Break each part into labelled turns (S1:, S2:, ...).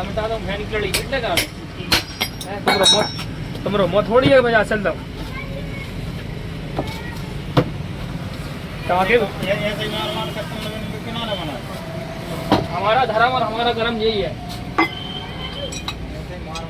S1: मिटा दो भैन की लड़ी कितने का तुमरो मो थोड़ी है बजा चल दो ताकि
S2: ऐसे मार करते हैं किनारा बना
S1: हमारा धर्म और हमारा कर्म यही है।
S2: ऐसे मार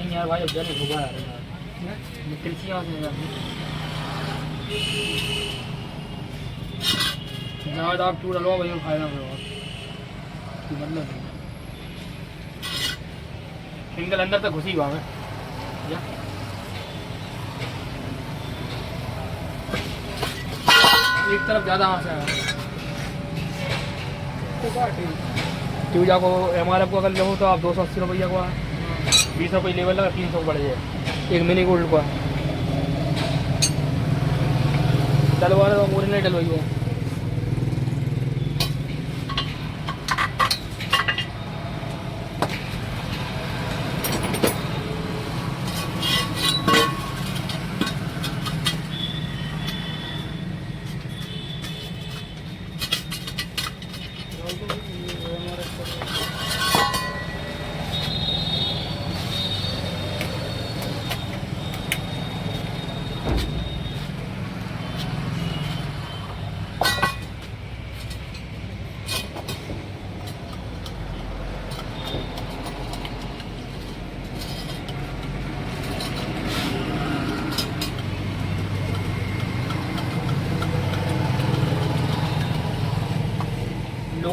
S1: यार भाई अब जाने होगा यार कृषियों से ज़्यादा आप टूट लो भाई फायदा होगा मतलब सिंगल अंदर तक घुसी हुआ है एक तरफ ज़्यादा वहाँ से आया ट्यूजा को MRF को अगर लो तो आप 280 रुपये को 20 रुपये लेवल लगा 300 बढ़ जाए एक मिनी गोल्ड का डलवा रहे तो पूरी नहीं डलवाई है।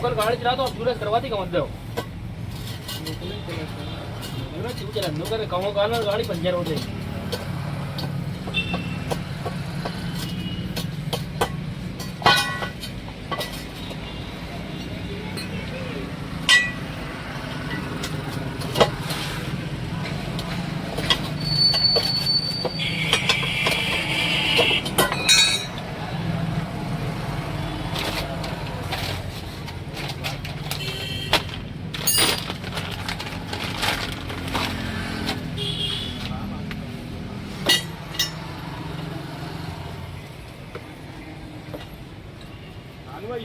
S1: लोकल गाड़ी चला तो एम्बुलेंस करवाती का मतलब क्यों चला लोकल गाँव का गाड़ी पंचर हो जाएगी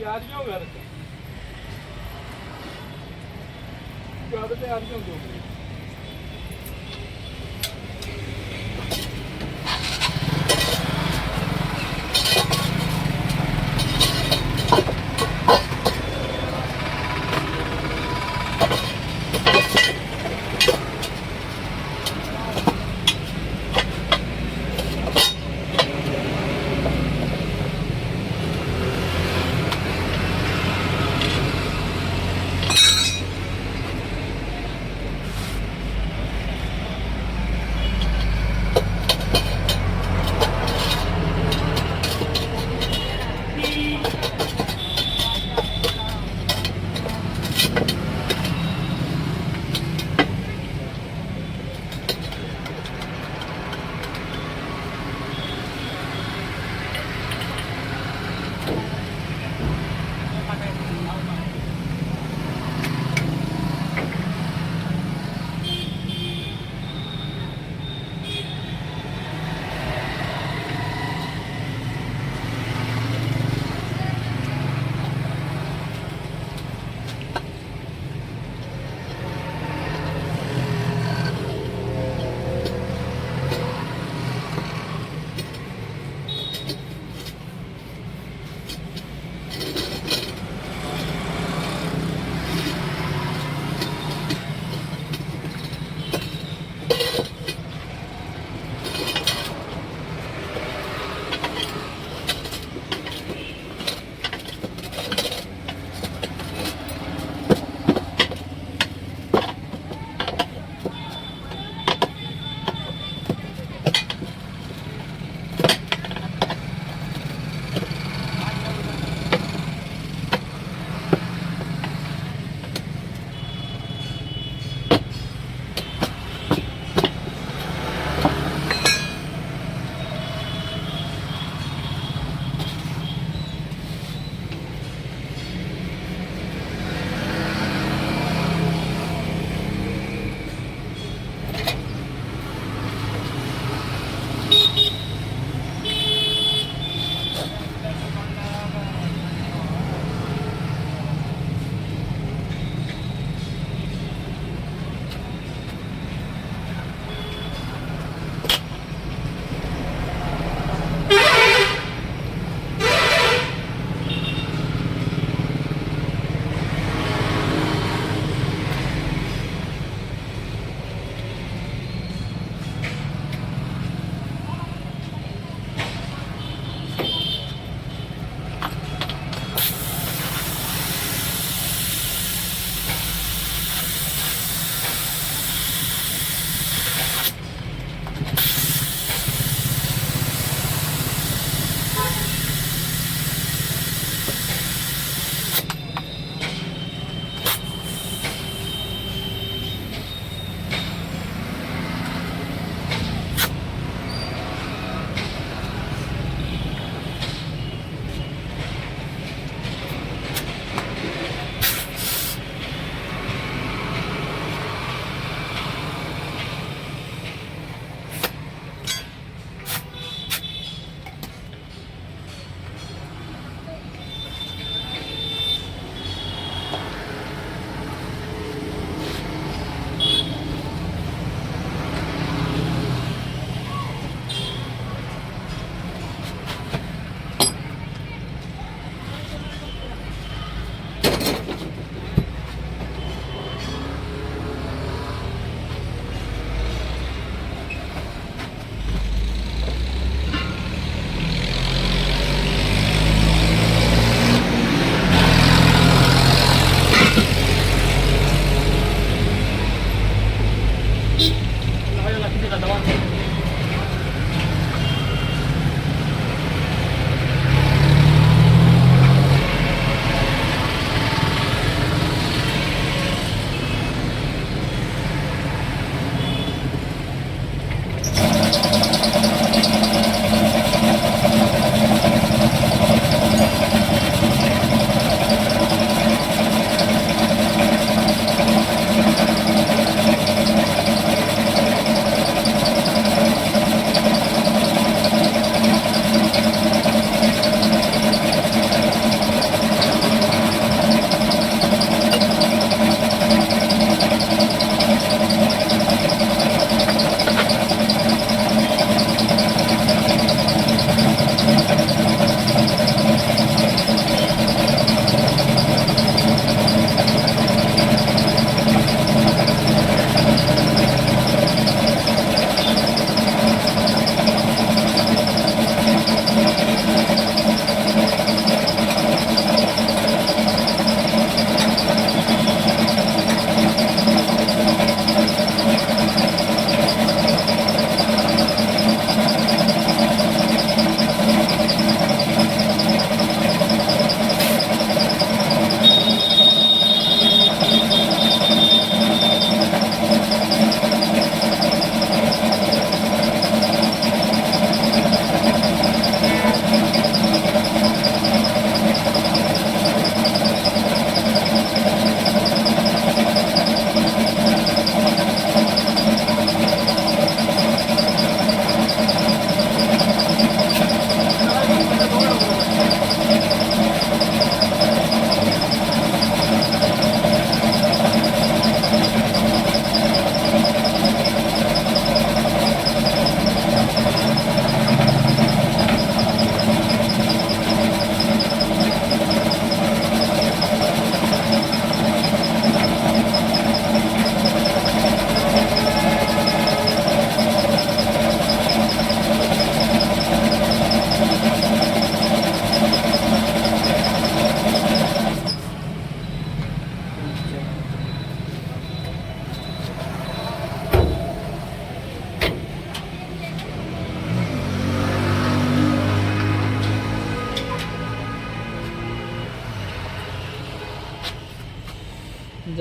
S1: याद क्यों घर याद क्यों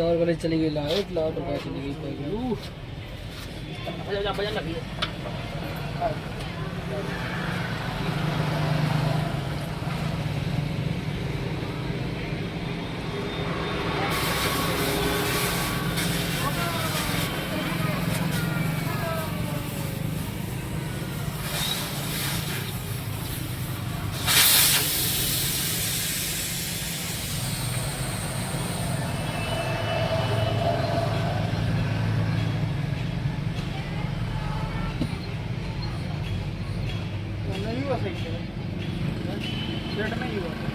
S3: और वाले चली गई लाइट लाइट रुपये चली गई पैगी
S1: बजन लगी है नहीं हुआ सही से सेट नहीं हुआ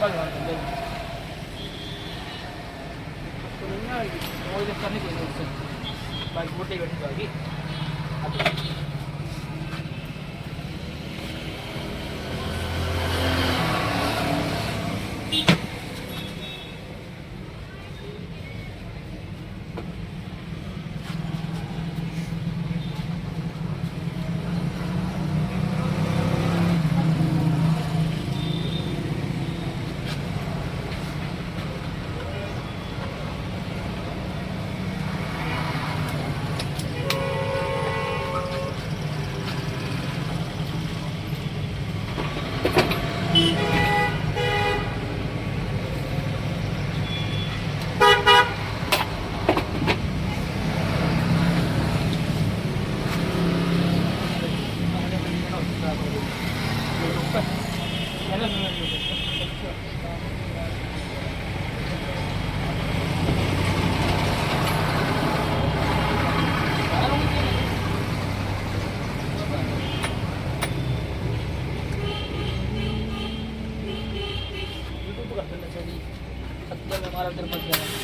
S1: बस तो नहीं आएगी वो जब करने के लिए उससे बाइक बोटे बैठी जाएगी हमारा अंदर फंस गया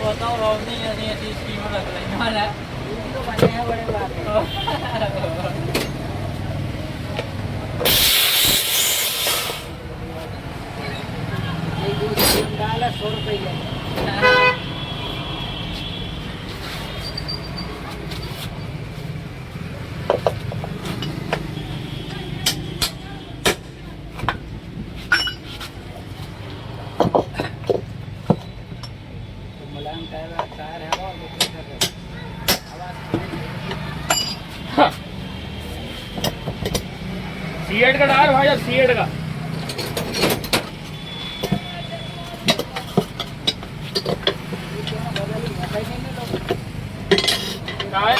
S2: बताओ राव नहीं ऐसी ऐसी स्कीम लग रही है
S3: तो बने हैं बड़े बात ये दूध डाला 100 रुपये का टायर है और
S1: C8 का टायर भाई, अब C8 का टायर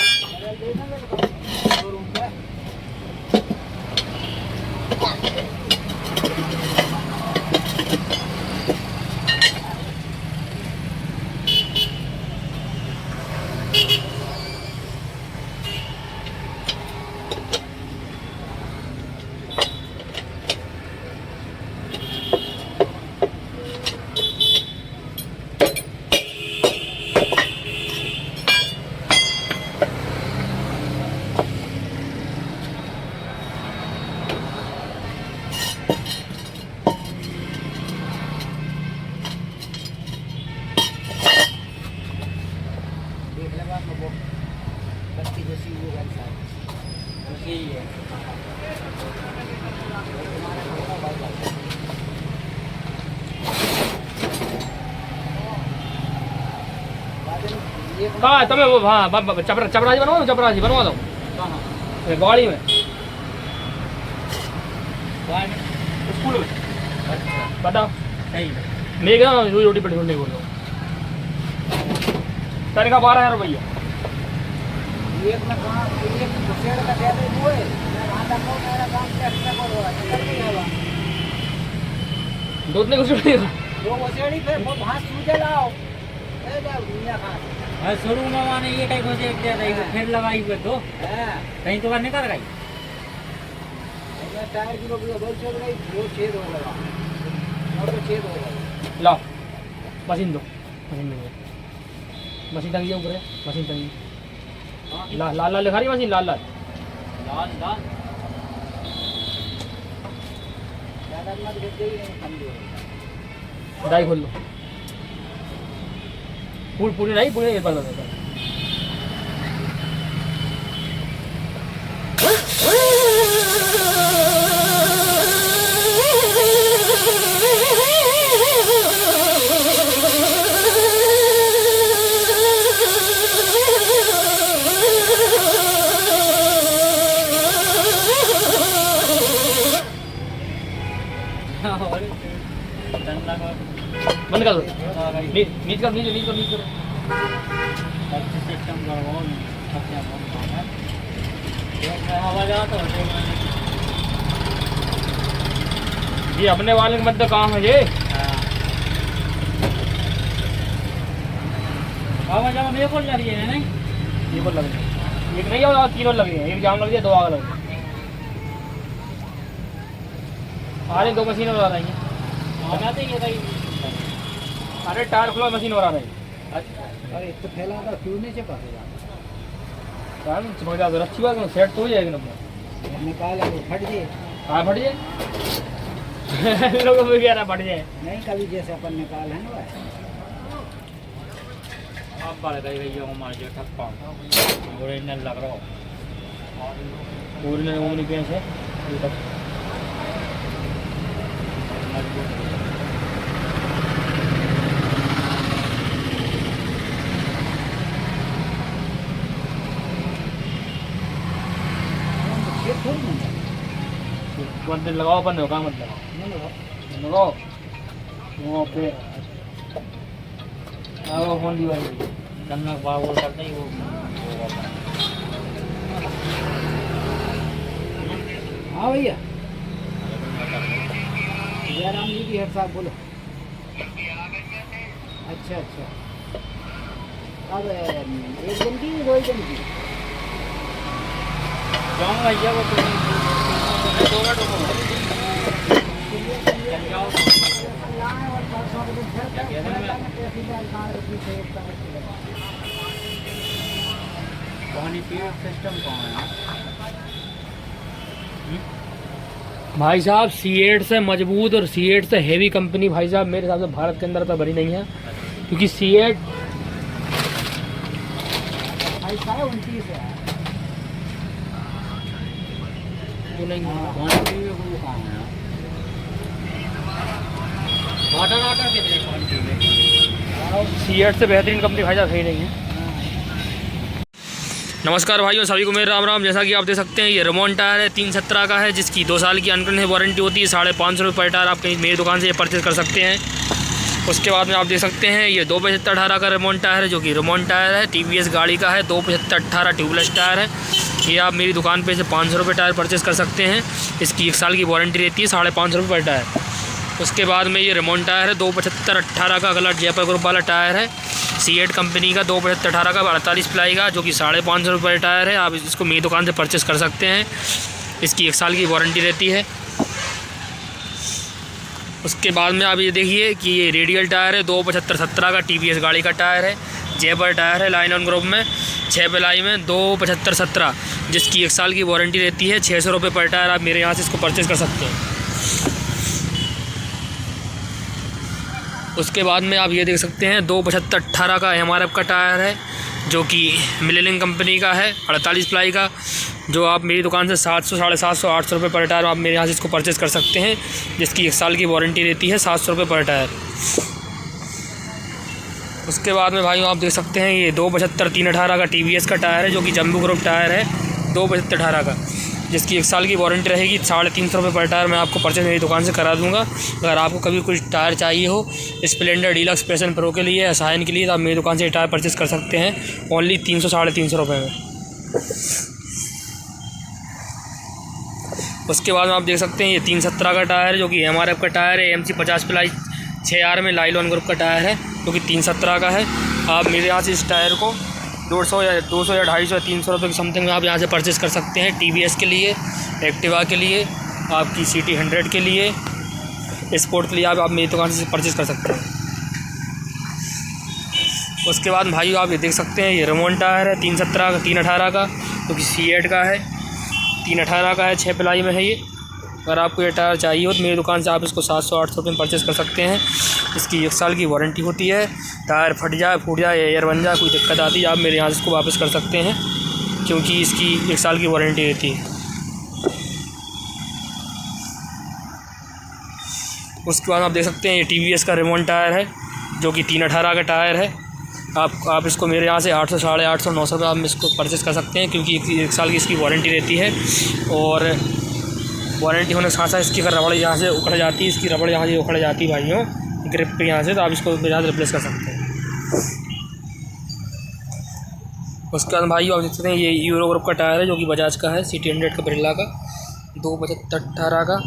S1: कहाँ है तुम्हें वो? हाँ चपरासी बनवा दो, चपरासी बनवा दो गाड़ी में, स्कूल में। बताओ
S2: सही
S1: मैं क्या रोटी पर ढूंढने बोल रहा हूँ। तनख्वाह 12,000 रुपया।
S3: एक में कहाँ एक शेड का दे दे वो है मैं वहाँ तक को मेरा काम एक्स्ट्रा करो निकल नहीं आवा
S1: दूध कुछ नहीं
S3: वो शेडी फिर वो घास सूझे लाओ ए जा दुनिया खा
S2: शुरू में माने ये टाइप से एक दिया था फिर लगाई हुए तो
S3: हां
S2: कहीं तो करने कर गई
S3: मैं टायर की लोग बोल चल गई वो छेद हो गया और तो छेद हो गया
S1: लाओ मशीन दो, मशीन दो, मशीन टंगी है ऊपर है, मशीन टंगी लाल लाल लिखा रही मशीन, लाल लाल
S2: लाल लाल
S3: ज्यादा मत गिर गई नहीं समझो
S1: डाई खोल लो, पूरी नहीं पूरी एक बार बता बंद कर दो, नीच कर नीच नीच कर नीच कर
S2: सिस्टम करवाओ आवाज आता है
S1: ये अपने वाले के मतलब कहाँ है ये?
S2: आवाज आवाज ये बोल जा रही है नहीं
S1: ये बोल लगे एक नहीं और तीनों लगे हैं, एक जाम लग गया, दो आग लग गई। अरे दो मशीन और आ रही हैं,
S2: लगाते ही है
S1: अरे टायर खुला मशीन और आ रही है।
S3: अरे तो फैला था क्यों नहीं चिपका
S1: टायर में चिपक जाता है, अच्छी बात है, सेट तो हो जाएगी ना अपना।
S3: निकाल वो फट जाए
S1: हाँ फट जाए लोगों को कह रहा फट जाए
S3: नहीं कभी जैसे अपन निकाल है ना
S2: अब बढ़ गई भैया हमारे जो ठप्पा ओरिजिनल लग रहा हो
S1: पूरी ने उंगली पे से अभी तक बंदे लगाओ, बंद होगा मत लगाओ वहाँ पे आओ फोन दी भाई
S2: करना बाबू करते ही वो
S3: हाँ भैया जयराम जी की हेड साहब बोलो। अच्छा अच्छा, अब 1 दिन की 2 दिन की?
S2: जाऊँ भैया वो तो 2 मिनट रुको।
S3: और परसों के दिन फिर
S2: पानी पीने सिस्टम कहाँ है?
S1: भाई साहब C8 से मजबूत और C8 से हेवी कंपनी भाई साहब मेरे हिसाब से भारत के अंदर तो बनी नहीं है, क्योंकि C8
S3: 28 है 29 है
S1: जो नहीं है।
S2: पानी पीने को कहाँ है? वाटर कितने पानी पीने?
S1: C8 से बेहतरीन कंपनी भाई साहब है ही नहीं है। नमस्कार भाइयों, सभी को मेरे राम राम। जैसा कि आप देख सकते हैं ये रेमोन टायर है, 317 का है, जिसकी 2 साल की अनकंडीशनल वारंटी होती है। 550 रुपये पर टायर आप कहीं मेरी दुकान से ये परचेज़ कर सकते हैं। उसके बाद में आप देख सकते हैं ये 275/18 का रेमोन टायर है, जो कि रेमोन टायर है, TVS गाड़ी का है। 275/18 ट्यूबलेस टायर है। ये आप मेरी दुकान पे से 500 रुपये टायर परचेज़ कर सकते हैं। इसकी 1 साल की वारंटी रहती है। 550 रुपये पर टायर। उसके बाद में ये रेमोन टायर है, 275/18 का कलर जयपुर ग्रुप वाला टायर है, C8 कंपनी का, 275/18 का 48 प्लाई का, जो कि 550 रुपये टायर है। आप इसको मेरी दुकान से परचेज़ कर सकते हैं। इसकी 1 साल की वारंटी रहती है। उसके बाद में आप ये देखिए कि ये रेडियल टायर है, 275/17 का TVS गाड़ी का टायर है, जयपुर टायर है, लाइन ऑन ग्रुप में 6 प्लाई में, 275/17, जिसकी 1 साल की वारंटी रहती है। 600 रुपये पर टायर आप मेरे यहाँ से इसको परचेज़ कर सकते हैं। उसके बाद में आप ये देख सकते हैं 275/18 का MRF का टायर है, जो कि मिलेनियम कंपनी का है, 48 प्लाई का, जो आप मेरी दुकान से 700, 750, 800 रुपये पर टायर आप मेरे यहाँ से इसको परचेज़ कर सकते हैं, जिसकी 1 साल की वारंटी रहती है। 700 रुपये पर टायर। उसके बाद में भाइयों आप देख सकते हैं ये 275/3/18 का TVS का टायर है, जो कि जम्बू ग्रुप टायर है, 275/18 का, जिसकी 1 साल की वारंटी रहेगी। 350 रुपये पर टायर मैं आपको परचेज मेरी दुकान से करा दूंगा। अगर आपको कभी कुछ टायर चाहिए हो स्प्लेंडर डीलक्स पैशन प्रो के लिए या साइन के लिए, तो आप मेरी दुकान से टायर परचेज़ कर सकते हैं ओनली 300 साढ़े 300 रुपये में। उसके बाद में आप देख सकते हैं ये 317 का टायर है, जो कि MRF का टायर है, AMC 50 प्लाई 6R में लाइलॉन ग्रुप का टायर है, जो कि 317 का है। आप मेरे यहाँ से इस टायर को 200 या 250 या 300 रुपये की समथिंग में आप यहाँ से परचेज़ कर सकते हैं। TVS के लिए, एक्टिवा के लिए, आपकी CT 100 के लिए, स्पोर्ट के लिए आप मेरी दुकान से परचेज़ कर सकते हैं। उसके बाद भाइयों आप ये देख सकते हैं ये रेमोन टायर है, 317 का, 318 का, जो कि C8 का है, 318 का है, 6 प्लाई में है ये। अगर आपको ये टायर चाहिए हो तो मेरी दुकान से आप इसको 700-800 रुपये में परचेज़ कर सकते हैं। इसकी 1 साल की वारंटी होती है। टायर फट जाए, फूट जाए, एयर बन जाए, कोई दिक्कत आती है, आप मेरे यहाँ से इसको वापस कर सकते हैं, क्योंकि इसकी 1 साल की वारंटी रहती है। उसके बाद आप देख सकते हैं ये TVS का रेमोन टायर है, जो कि 318 का टायर है। आप इसको मेरे यहाँ से 800, 850, 900 रुपये आप इसको परचेज़ कर सकते हैं, क्योंकि 1 साल की इसकी वारंटी रहती है। और वारंटी होने के साथ साथ इसकी अगर रबड़ यहाँ से उखड़ जाती है, इसकी रबड़ यहाँ से उखड़ जाती है भाइयों ग्रिप पे यहाँ से, तो आप इसको मेरे यहाँ से रिप्लेस कर सकते हैं। उसके बाद भाइयों आप देख सकते हैं ये यूरो ग्रुप का टायर है, जो कि बजाज का है, CT 100 का, बिरला का, 275/18 का।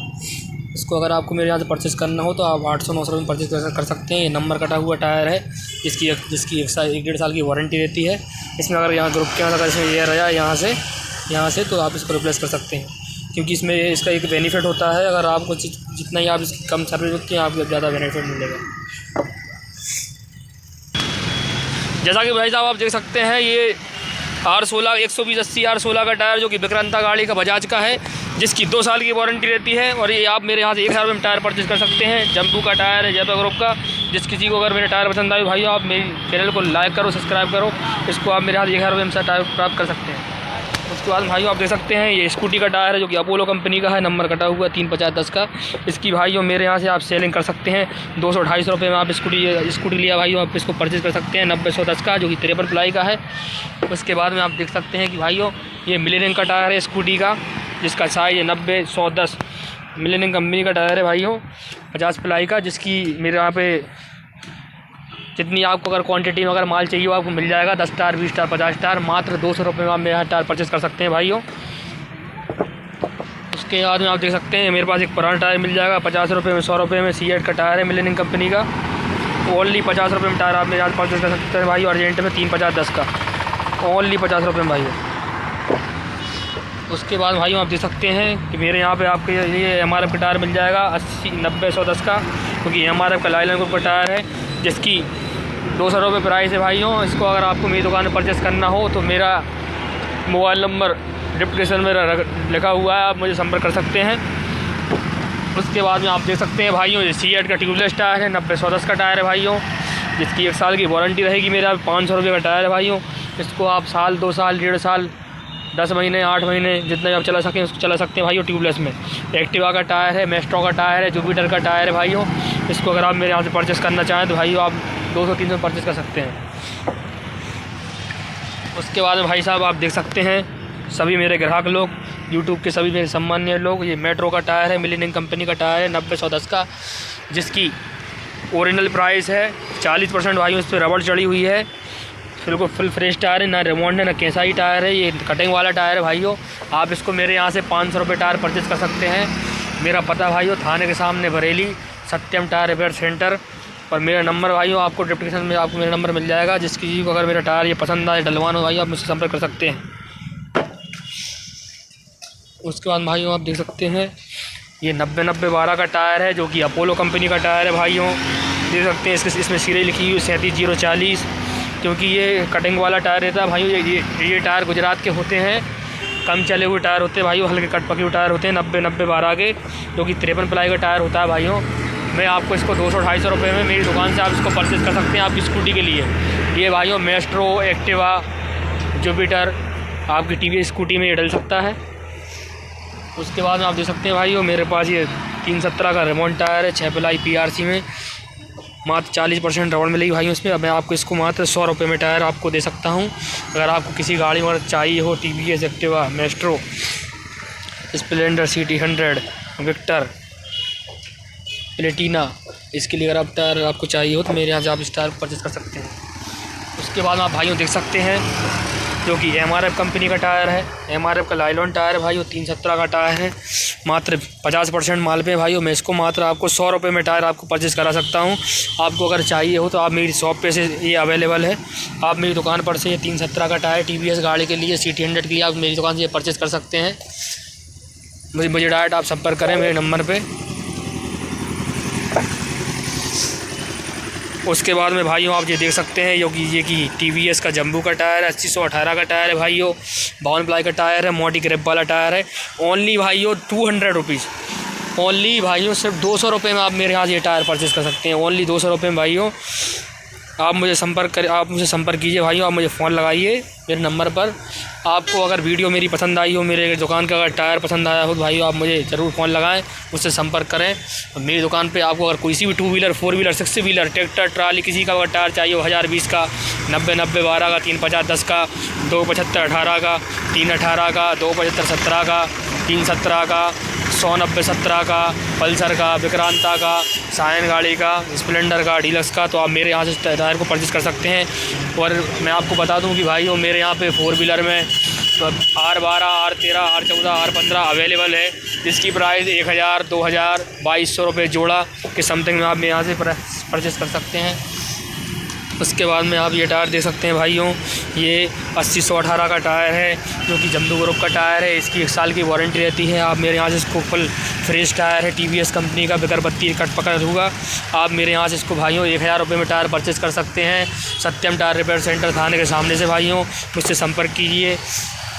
S1: इसको अगर आपको मेरे यहाँ से परचेज़ करना हो तो आप 800-900 रुपये में परचेज़ कर सकते हैं। ये नंबर कटा हुआ टायर है, जिसकी 1-1.5 साल की वारंटी रहती है। इसमें अगर यहाँ ग्रुप के अंदर इसमें एयर आया यहाँ से तो आप इसको रिप्लेस कर सकते हैं, क्योंकि इसमें इसका एक बेनिफिट होता है, अगर आपको जितना ही आप इसकी कम सर्विस होती है आपको ज़्यादा बेनिफिट मिलेगा। जैसा कि भाई साहब आप देख सकते हैं ये R16 120/80 R16 का टायर, जो कि विक्रांता गाड़ी का बजाज का है, जिसकी 2 साल की वारंटी रहती है। और ये आप मेरे यहाँ से 1000 रुपये में टायर परचेज़ कर सकते हैं। जम्बू का टायर है, जयपुर ग्रुप का। जिस किसी को अगर मेरे टायर पसंद आए भाई आप मेरी चैनल को लाइक करो, सब्सक्राइब करो। इसको आप मेरे यहाँ से 1000 रुपये में टायर प्राप्त कर सकते हैं। उसके बाद भाइयों आप देख सकते हैं ये स्कूटी का टायर है, जो कि अपोलो कंपनी का है, नंबर कटा हुआ 350-10 का। इसकी भाइयों मेरे यहाँ से आप सेलिंग कर सकते हैं 200-250 रुपये में। आप स्कूटी लिया भाइयों आप इसको परचेज़ कर सकते हैं 90-110 का, जो कि 53 प्लाई का है। उसके बाद में आप देख सकते हैं कि भाइयों ये मिलेनियम का टायर है स्कूटी का, जिसका साइज़ है 90-110। मिलेनियम कंपनी का टायर है भाइयों, 50 प्लाई का, जिसकी मेरे यहाँ पे जितनी आपको अगर क्वांटिटी में अगर माल चाहिए हो आपको मिल जाएगा। 10 टायर, 20 टायर, 50 टायर, मात्र 200 रुपये में आप मेरे यहाँ टायर परचेज़ कर सकते हैं भाइयों। उसके बाद में आप देख सकते हैं मेरे पास एक पुराना टायर मिल जाएगा 50 रुपये में, 100 रुपये में। सीएट का टायर है मिलेनियम कंपनी का, ओनली 50 रुपये में टायर आप मेरे यहाँ परचेज कर सकते हैं भाई। अर्जेंट में 350-10 का, ओनली 50 रुपये में भाई। उसके बाद भाई आप देख सकते हैं कि मेरे यहाँ पे आपके लिए MRF का टायर मिल जाएगा 80, 90, 110 का, क्योंकि MRF का लाइलन ग्रुप का टायर है जिसकी 200 रुपये प्राइस है भाइयों। इसको अगर आपको मेरी दुकान में परचेस करना हो तो मेरा मोबाइल नंबर डिस्क्रिप्शन में लिखा हुआ है, आप मुझे संपर्क कर सकते हैं। उसके बाद में आप देख सकते हैं भाइयों ये सीएट का ट्यूबलेस टायर है, 90-110 का टायर है भाइयों, जिसकी 1 साल की वारंटी रहेगी। मेरा 500 रुपये का टायर है भाइयों। इसको आप साल, 2 साल, 1.5 साल, 10 महीने, 8 महीने जितना आप चला सकें उसको चला सकते हैं भाइयों ट्यूबलेस में। एक्टिवा का टायर है, मेस्ट्रो का टायर है, जुपिटर का टायर है भाइयों। इसको अगर आप मेरे यहाँ से परचेस करना चाहें तो भाइयों आप 200-300 परचेस कर सकते हैं। उसके बाद में भाई साहब आप देख सकते हैं सभी मेरे ग्राहक लोग, यूट्यूब के सभी मेरे सम्मानीय लोग, ये मेट्रो का टायर है, मिलेनियम कंपनी का टायर है 90-110 का, जिसकी ओरिजिनल प्राइस है 40% भाइयों। इस पर रबड़ चढ़ी हुई है, बिल्कुल फुल फ्रेश टायर है, ना रिमोंड है ना कैसा ही टायर है, ये कटिंग वाला टायर है भाइयों। आप इसको मेरे यहाँ से 500 रुपये टायर परचेस कर सकते हैं। मेरा पता भाइयों थाने के सामने बरेली, सत्यम टायर रिपेयर सेंटर। और मेरा नंबर भाइयों आपको डिस्क्रिप्शन में आपको मेरा नंबर मिल जाएगा, जिसकी को अगर मेरा टायर ये पसंद आए डलवाना हो भाइयों आप मुझसे संपर्क कर सकते हैं। उसके बाद भाइयों आप देख सकते हैं ये 90-90-12 का टायर है, जो कि अपोलो कंपनी का टायर है भाइयों। देख सकते हैं इसमें सीरीज लिखी हुई 37040, क्योंकि ये कटिंग वाला टायर रहता है भाइयों। ये टायर गुजरात के होते हैं, कम चले हुए टायर होते हैं भाइयों, हल्के कट पके हुए टायर होते हैं 90-90-12 के, जो कि 53 प्लाई का टायर होता है भाइयों। मैं आपको इसको 200-250 रुपये में मेरी दुकान से आप इसको परचेज़ कर सकते हैं आपकी स्कूटी के लिए। ये भाइयों मेस्ट्रो, एक्टिवा, जुपिटर आपकी टीवी स्कूटी में ये डल सकता है। उसके बाद में आप देख सकते हैं भाइयों मेरे पास ये 317 का रिमोट टायर है 6 प्लाई PRC में, मात्र 40% रबड़ मिलेगी भाइयों इसमें। अब मैं आपको इसको मात्र 100 रुपये में टायर आपको दे सकता हूँ। अगर आपको किसी गाड़ी में चाहिए हो, TVS, Activa, Maestro, Splendor, CT 100, Victor, Platina, इसके लिए अगर आप टायर आपको चाहिए हो तो मेरे यहाँ से आप इस टायर परचेज़ कर सकते हैं। उसके बाद आप भाइयों देख सकते हैं जो कि MRF कंपनी का टायर है, MRF का लाइलॉन टायर है भाइयों, 317 का टायर है, मात्र 50% माल पे भाइयों। मैं इसको मात्र आपको 100 रुपये में टायर आपको परचेज़ करा सकता हूँ। आपको अगर चाहिए हो तो आप मेरी शॉप पे से ये अवेलेबल है, आप मेरी दुकान पर से ये 317 का टायर TVS गाड़ी के लिए, CT 100 के लिए आप मेरी दुकान से ये परचेज़ कर सकते हैं। मुझे डायरेक्ट आप संपर्क करें मेरे नंबर पर। उसके बाद में भाइयों आप ये देख सकते हैं ये कि TVS का जम्बू का टायर है, 80-118 का टायर है भाइयों, 52 प्लाई का टायर है, मोटी ग्रिप वाला टायर है। ओनली भाइयों 200 रुपीज़, ओनली भाइयों सिर्फ 200 रुपये में आप मेरे यहाँ से ये टायर परचेज़ कर सकते हैं, ओनली 200 रुपये में भाइयों। आप मुझे संपर्क कीजिए भाइयों, आप मुझे फ़ोन लगाइए मेरे नंबर पर। आपको अगर वीडियो मेरी पसंद आई हो, मेरे दुकान का अगर टायर पसंद आया हो तो भाइयों आप मुझे ज़रूर फ़ोन लगाएं, मुझसे संपर्क करें। मेरी दुकान पे आपको अगर कोई सी भी 2 wheeler, 4 wheeler, 6 wheeler, tractor, trolley, किसी का अगर टायर चाहिए हो 1020 का, 90-90-12 का, 350-10 का, 275-18 का, 318 का, 275-17 का, 317 का, 100-90-17 का, पल्सर का, विक्रांता का, साइन गाड़ी का, स्प्लेंडर का, डीलक्स का, तो आप मेरे यहाँ से टायर को परचेज़ कर सकते हैं। और मैं आपको बता दूं कि भाइयों मेरे यहाँ पे 4 व्हीलर में R12, R13, R14, R15 available है, जिसकी प्राइस 1000, 2000, 2200 रुपये जोड़ा के समथिंग में आप मेरे यहाँ से परचेज़ कर सकते हैं। उसके बाद में आप ये टायर देख सकते हैं भाइयों, ये 80-118 का टायर है, जो कि जम्बू ग्रुप का टायर है। इसकी 1 साल की वारंटी रहती है। आप मेरे यहाँ से इसको फुल फ्रेश टायर है, TVS कंपनी का, बगैर बत्ती कट पकड़ होगा। आप मेरे यहाँ से इसको भाइयों 1000 रुपये में टायर परचेज़ कर सकते हैं। सत्यम टायर रिपेयर सेंटर थाने के सामने से भाइयों मुझसे संपर्क कीजिए।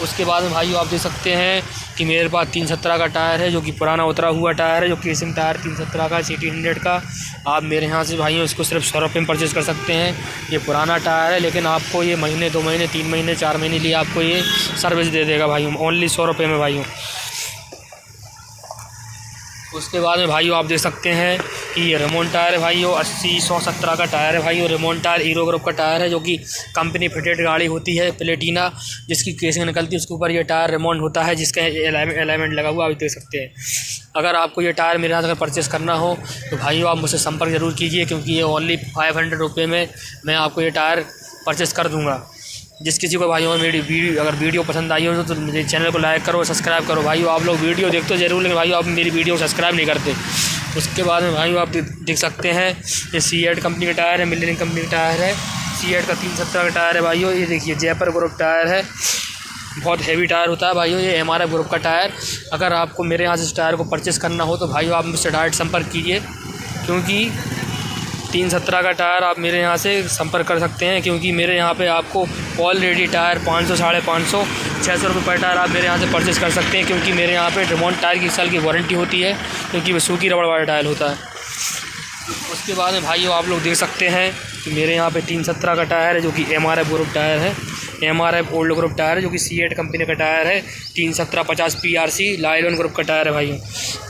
S1: उसके बाद में भाइयों आप देख सकते हैं कि मेरे पास 317 का टायर है, जो कि पुराना उतरा हुआ टायर है, जो केसिंग टायर 317 का, CT 100 का। आप मेरे यहाँ से भाइयों इसको सिर्फ 100 रुपये में परचेज़ कर सकते हैं। ये पुराना टायर है, लेकिन आपको ये महीने, 2 महीने, 3 महीने, 4 महीने लिए आपको ये सर्विस दे देगा भाइयों, ओनली 100 रुपये में भाइयों। उसके बाद में भाइयों आप देख सकते हैं कि ये रिमोट टायर है भाइयों, 80-117 का टायर है भाइयों। रिमोट टायर हीरो ग्रुप का टायर है, जो कि कंपनी फिटेड गाड़ी होती है, प्लेटिना, जिसकी केसिंग निकलती है उसके ऊपर ये टायर रिमोट होता है, जिसका एलाइनमेंट लगा हुआ आप देख सकते हैं। अगर आपको ये टायर मेरे यहाँ से परचेज़ करना हो तो भाइयों आप मुझसे संपर्क ज़रूर कीजिए, क्योंकि ये ओनली 500 रुपये में मैं आपको ये टायर परचेज़ कर दूँगा। जिस किसी को भाइयों मेरी वीडियो अगर वीडियो पसंद आई हो तो मेरे चैनल को लाइक करो, सब्सक्राइब करो। भाइयों आप लोग वीडियो देखते हो जरूर, लेकिन भाइयों आप मेरी वीडियो को सब्सक्राइब नहीं करते। उसके बाद में भाइयों आप देख सकते हैं ये सीएट कंपनी का टायर है, मिलेनियम कंपनी का टायर है, सीएट का 370 का टायर है भाइयों। ये देखिए जयपुर ग्रुप टायर है, बहुत हैवी टायर होता है भाइयों ये एमआरएफ ग्रुप का टायर। अगर आपको मेरे यहाँ से इस टायर को परचेस करना हो तो भाइयों आप मुझसे डायरेक्ट संपर्क कीजिए, क्योंकि 370 का टायर आप मेरे यहाँ से संपर्क कर सकते हैं, क्योंकि मेरे यहाँ पे आपको ऑलरेडी टायर 500, 550, 600 रुपये पर टायर आप मेरे यहाँ से परचेस कर सकते हैं, क्योंकि मेरे यहाँ पे रिमोट टायर की 1 साल की वारंटी होती है, क्योंकि वो सूखी रबड़ वाला टायर होता है। उसके बाद में भाइयों आप लोग देख सकते हैं कि मेरे यहाँ पे 370 का टायर है, जो कि एमआरएफ ग्रुप टायर है, एमआरएफ ओल्ड ग्रुप टायर है, जो कि सीएट कंपनी का टायर है। 370 50 पीआरसी लाइलॉन ग्रुप का टायर है भाइयों।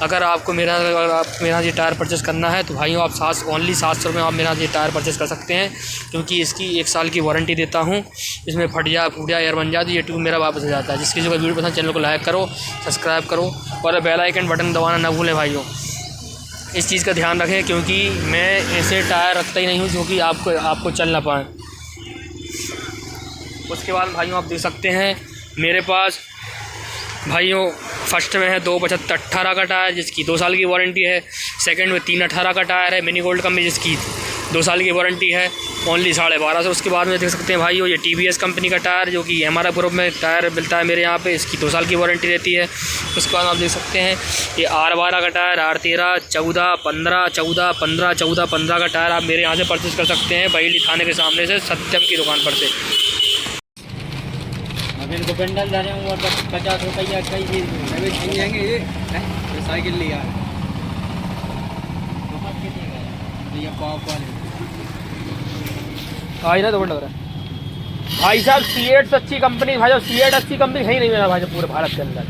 S1: अगर आप मेरे यहाँ से टायर परचेस करना है तो भाइयों आप ओनली 700 रुपये आप मेरे यहाँ से टायर परचेस कर सकते हैं, क्योंकि इसकी 1 साल की वारंटी देता हूँ। इसमें फट जा एयर बन जाए तो ये ट्यूब मेरा वापस हो जाता है। जिस किसी को वीडियो पसंद चैनल को लाइक करो, सब्सक्राइब करो और बेल आइकन बटन दबाना ना भूलें भाइयों। इस चीज़ का ध्यान रखें, क्योंकि मैं ऐसे टायर रखता ही नहीं हूँ जो कि आपको चल ना पाए। उसके बाद भाइयों आप देख सकते हैं मेरे पास भाइयों फर्स्ट में है 275 18 का टायर, जिसकी 2 साल की वारंटी है। सेकंड में 318 का टायर है मिनी गोल्ड कंपनी, जिसकी 2 साल की वारंटी है, ओनली 1250। उसके बाद में देख सकते हैं भाइयों ये टीवीएस कंपनी का टायर, जो कि एमआरएफ ग्रुप में टायर मिलता है मेरे यहाँ पे, इसकी 2 साल की वारंटी रहती है। उसके बाद आप देख सकते हैं ये R12 का टायर, R13, 14, 15, 14, 15, 14, 15 का टायर आप मेरे यहाँ से परचेस कर सकते हैं, बरेली थाने के सामने से सत्यम की दुकान पर से।
S2: अब इनको पेंडल जा रहे हूँ और 50 रुपया कई चीज़
S3: जाएंगे ये साइकिल लिया
S2: ये पॉप वाले
S1: आज ना तो लग रहा है भाई साहब। सीएट से अच्छी कंपनी भाई साहब, सीएट अच्छी कंपनी है ही नहीं मेरा भाई साहब पूरे भारत के अंदर।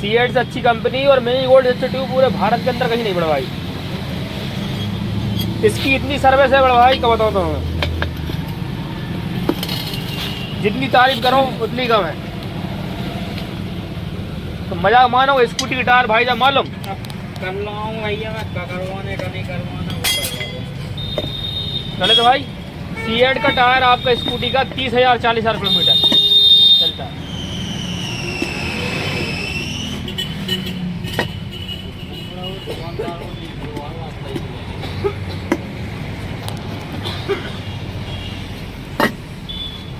S1: सीएट से अच्छी कंपनी और मिनी गोल्ड इंस्टीट्यूट पूरे भारत के अंदर कहीं नहीं बड़ा भाई। इसकी इतनी सर्विस है बड़ा भाई, क्या बताऊँ तो मैं, जितनी तारीफ करो उतनी कम है। तो मजाक मानो स्कूटी की टायर भाई साहब मालूम
S2: कर लाऊँ भैया, मैं करवाने का नहीं करवाना वो
S1: चले तो भाई सीएट का टायर आपका स्कूटी का 30,000 40,000 किलोमीटर चलता है।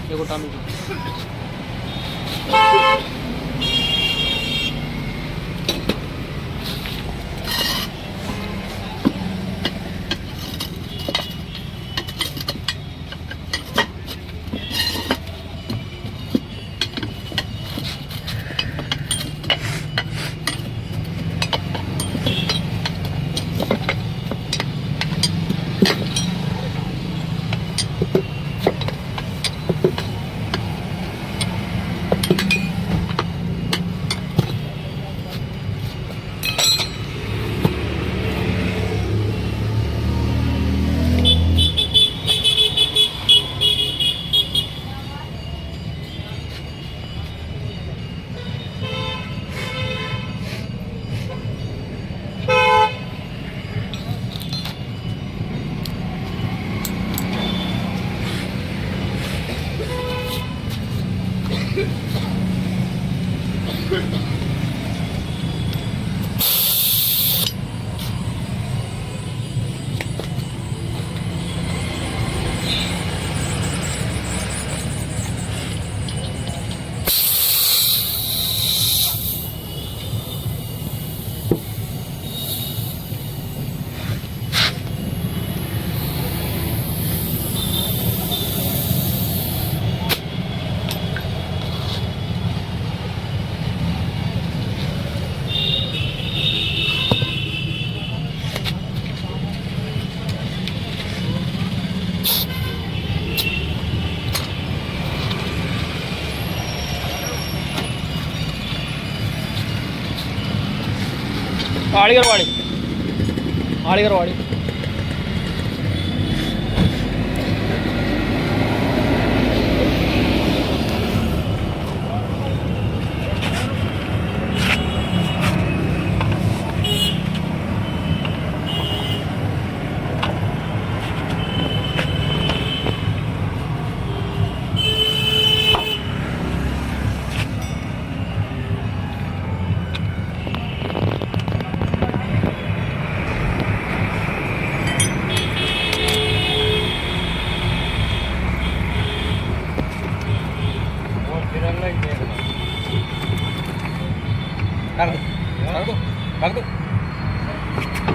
S1: देखो टामी आड़ीगरवाड़ी
S4: रख दो।